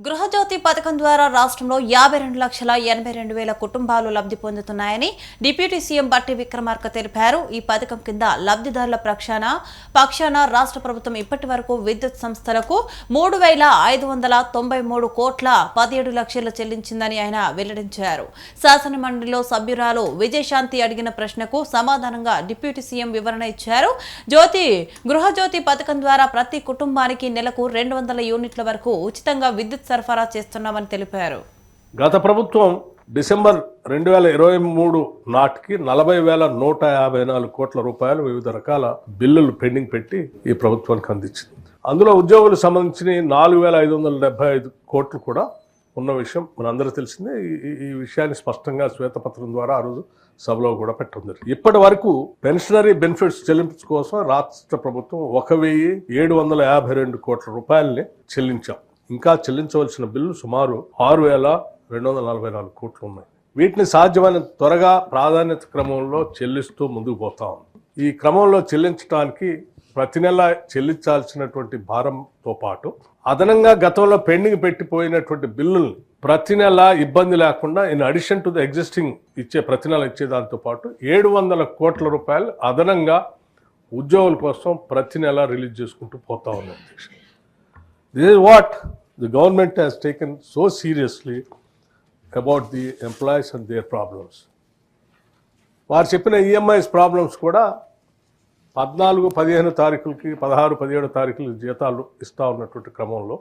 గృహజ్యోతి పథకం ద్వారా రాష్ట్రంలో 52,82,000 కుటుంబాలు లబ్ధి పొందుతున్నాయని డిప్యూటీ సీఎం బట్టి విక్రమార్క తెలిపారు. ఈ పథకం కింద లబ్ధిదారుల పక్షాన రాష్ట్ర ప్రభుత్వం ఇప్పటి వరకు విద్యుత్ సంస్థలకు 3,593 కోట్ల 17 లక్షలు చెల్లించిందని ఆయన వెల్లడించారు. శాసన మండలిలో సభ్యురాలు విజయశాంతి అడిగిన ప్రశ్నకు సమాధానంగా డిప్యూటీ సీఎం వివరణ ఇచ్చారు. గృహజ్యోతి పథకం ద్వారా ప్రతి కుటుంబానికి నెలకు 200 యూనిట్ల వరకు ఉచితంగా విద్యుత్ సరఫరా చేస్తున్నామని తెలిపారు. గత ప్రభుత్వం డిసెంబర్ 2023 నాటికి 40,154 కోట్ల రూపాయలు వివిధ రకాల బిల్లులు పెండింగ్ పెట్టి ఈ ప్రభుత్వానికి అందించింది. అందులో ఉద్యోగులకు సంబంధించిన 4,575 కోట్లు కూడా ఉన్న విషయం మనందరూ తెలిసిందే. ఈ విషయాన్ని స్పష్టంగా శ్వేతపత్రం ద్వారా ఆ రోజు సభలో కూడా పెట్టింది. ఇప్పటి వరకు పెన్షనరీ బెనిఫిట్స్ చెల్లింపు కోసం రాష్ట్ర ప్రభుత్వం 1,752 కోట్ల రూపాయలని చెల్లించాం. ఇంకా చెల్లించవలసిన బిల్లు సుమారు 6,244 కోట్లు ఉన్నాయి. వీటిని సాధ్యమైన త్వరగా ప్రాధాన్యత క్రమంలో చెల్లిస్తూ ముందుకు పోతా ఉంది. ఈ క్రమంలో చెల్లించడానికి ప్రతి నెల చెల్లించాల్సినటువంటి భారంతో పాటు అదనంగా గతంలో పెండింగ్ పెట్టిపోయినటువంటి బిల్లుల్ని ప్రతి నెల ఇబ్బంది లేకుండా in addition to the existing ప్రతి నెల ఇచ్చే దాంతో పాటు 700 కోట్ల రూపాయలు అదనంగా ఉద్యోగుల కోసం ప్రతి నెల రిలీజ్ చేసుకుంటూ పోతా ఉన్నాం. This is what the government has taken so seriously about the employees and their problems. వారు చెప్పిన ఈఎంఐస్ ప్రాబ్లమ్స్ కూడా 14, 15 తారీఖులకి 16, 17 తారీఖులకి జీతాలు ఇస్తూ ఉన్నటువంటి క్రమంలో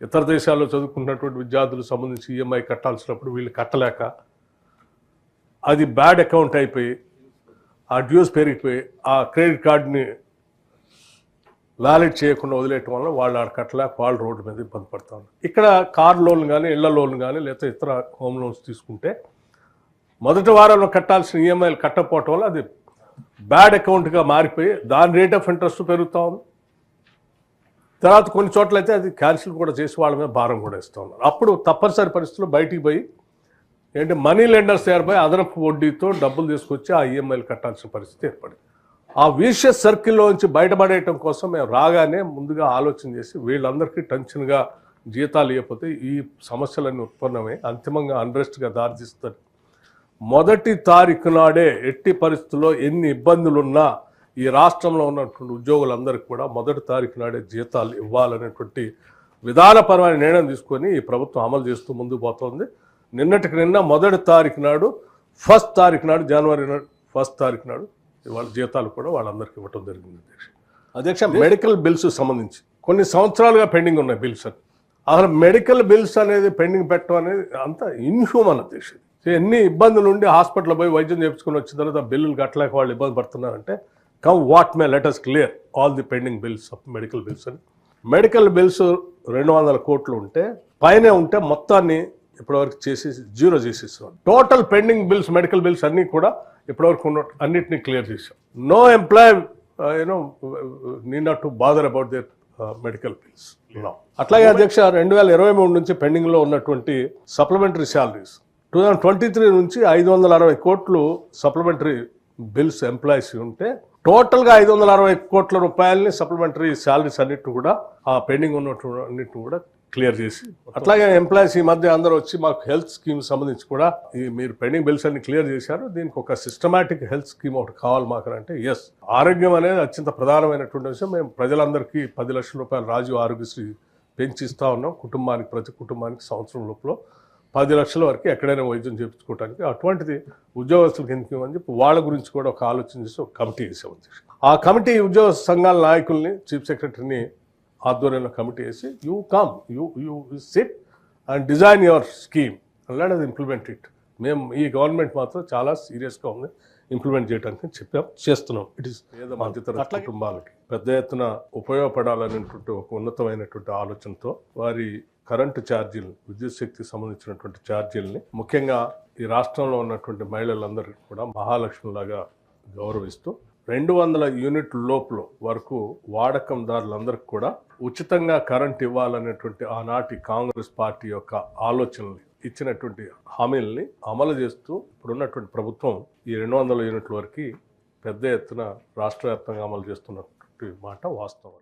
ఇతర దేశాల్లో చదువుకున్నటువంటి విద్యార్థులకు సంబంధించి ఈఎంఐ కట్టాల్సినప్పుడు వీళ్ళు కట్టలేక అది బ్యాడ్ అకౌంట్ అయిపోయి ఆ డ్యూస్ పెరిగిపోయి ఆ క్రెడిట్ కార్డుని వ్యాలిడ్ చేయకుండా వదిలేయటం వల్ల వాళ్ళు ఆడ కట్టలేక వాళ్ళు రోడ్డు మీద ఇబ్బంది పడతా ఉన్నారు. ఇక్కడ కార్ లోన్ కానీ ఇళ్ల లోన్ కానీ లేకపోతే ఇతర హోమ్ లోన్స్ తీసుకుంటే మొదటి వారంలో కట్టాల్సిన ఈఎంఐలు కట్టకపోవటం వల్ల అది బ్యాడ్ అకౌంట్గా మారిపోయి దాని రేట్ ఆఫ్ ఇంట్రెస్ట్ పెరుగుతూ ఉంది. తర్వాత కొన్ని చోట్ల అయితే అది క్యాన్సిల్ కూడా చేసి వాళ్ళ మీద భారం కూడా ఇస్తూ ఉన్నారు. అప్పుడు తప్పనిసరి పరిస్థితుల్లో బయటికి పోయి మనీ లెండర్స్ ఏర్పై అదనపు వడ్డీతో డబ్బులు తీసుకొచ్చి ఆ ఈఎంఐలు కట్టాల్సిన పరిస్థితి ఏర్పడింది. ఆ విషియస్ సర్కిల్లోంచి బయటపడేయటం కోసం మేము రాగానే ముందుగా ఆలోచన చేసి వీళ్ళందరికీ టెన్షన్గా జీతాలు ఇవ్వకపోతే ఈ సమస్యలన్నీ ఉత్పన్నమై అంతిమంగా అన్రెస్ట్గా దారితీస్తుంది. మొదటి తారీఖు నాడే ఎట్టి పరిస్థితుల్లో ఎన్ని ఇబ్బందులున్నా ఈ రాష్ట్రంలో ఉన్నటువంటి ఉద్యోగులందరికీ కూడా మొదటి తారీఖు నాడే జీతాలు ఇవ్వాలనేటువంటి విధానపరమైన నిర్ణయం తీసుకొని ఈ ప్రభుత్వం అమలు చేస్తూ ముందుకు పోతుంది. నిన్న మొదటి తారీఖు నాడు జనవరి 1 తారీఖు నాడు వాళ్ళ జీతాలు కూడా వాళ్ళందరికీ ఇవ్వటం జరిగింది. అధ్యక్ష మెడికల్ బిల్స్ సంబంధించి కొన్ని సంవత్సరాలుగా పెండింగ్ ఉన్నాయి బిల్స్ అని. అసలు మెడికల్ బిల్స్ అనేది పెండింగ్ పెట్టడం అనేది అంత ఇన్హ్యూమన్ అధ్యక్ష. ఎన్ని ఇబ్బందులు ఉండి హాస్పిటల్ పోయి వైద్యం చేయించుకుని వచ్చిన తర్వాత బిల్లులు కట్టలేక వాళ్ళు ఇబ్బంది పడుతున్నారంటే come what may let us clear all the pending bills of medical bills అని. మెడికల్ బిల్స్ 200 కోట్లు ఉంటే పైనే ఉంటే మొత్తాన్ని ఇప్పటివరకు జీరో చేసేస్తున్నాం. Total pending bills medical bills అన్నీ కూడా ఇప్పటివరకు ఉన్న అన్నింటినీ క్లియర్ చేశాం. No employee need not to bother about their medical bills. అట్లాగే అధ్యక్ష 2023 నుంచి పెండింగ్లో ఉన్నటువంటి సప్లిమెంటరీ శాలరీస్ 2023 నుంచి 560 కోట్లు సప్లిమెంటరీ బిల్స్ ఎంప్లాయీస్ ఉంటే టోటల్గా 560 కోట్ల రూపాయలని సప్లిమెంటరీ శాలరీస్ అన్నిటిని కూడా ఆ పెండింగ్ ఉన్నటువంటి అన్నింటిని కూడా క్లియర్ చేసి అట్లాగే ఎంప్లాయీస్ ఈ మధ్య అందరూ వచ్చి మాకు హెల్త్ స్కీమ్ సంబంధించి కూడా మీరు పెండింగ్ బిల్స్ అన్ని క్లియర్ చేశారు, దీనికి ఒక సిస్టమాటిక్ హెల్త్ స్కీమ్ ఒకటి కావాలి మాకు అంటే ఆరోగ్యం అనేది అత్యంత ప్రధానమైనటువంటి విషయం. మేము ప్రజలందరికీ 10 లక్షల రూపాయలు రాజీవ్ ఆరోగ్యశ్రీ పెంచిస్తూ ఉన్నాం. ప్రతి కుటుంబానికి సంవత్సరం లోపల 10 లక్షల వరకు ఎక్కడైనా వైద్యం చేయించుకోవడానికి. అటువంటిది ఉద్యోగస్తులకు ఎందుకు ఇవ్వని చెప్పి వాళ్ళ గురించి కూడా ఒక ఆలోచన చేసి ఒక కమిటీ వేసాం. ఆ కమిటీ ఉద్యోగ సంఘాల నాయకుల్ని చీఫ్ సెక్రటరీని ఆధ్వర్యంలో కమిటీ వేసి you SIT and design your scheme and let us implement it. మేము ఈ గవర్నమెంట్ మాత్రం చాలా సీరియస్గా ఉంది ఇంప్లిమెంట్ చేయడానికి చేస్తున్నాం. ఇట్ ఈస్ మధ్యతర కుటుంబాలకి పెద్ద ఎత్తున ఉపయోగపడాలనేటువంటి ఒక ఉన్నతమైనటువంటి ఆలోచనతో వారి కరెంటు ఛార్జీలు విద్యుత్ శక్తికి సంబంధించినటువంటి ఛార్జీలని ముఖ్యంగా ఈ రాష్ట్రంలో ఉన్నటువంటి మహిళలందరికీ కూడా మహాలక్ష్మిలాగా గౌరవిస్తూ 200 యూనిట్ల లోపల వరకు వాడకందారులందరికీ కూడా ఉచితంగా కరెంట్ ఇవ్వాలనేటువంటి ఆనాటి కాంగ్రెస్ పార్టీ యొక్క ఆలోచనలు ఇచ్చినటువంటి హామీలని అమలు చేస్తూ ఇప్పుడున్నటువంటి ప్రభుత్వం ఈ 200 యూనిట్ల వరకు పెద్ద ఎత్తున రాష్ట్ర వ్యాప్తంగా అమలు చేస్తున్నటువంటి మాట వాస్తవం.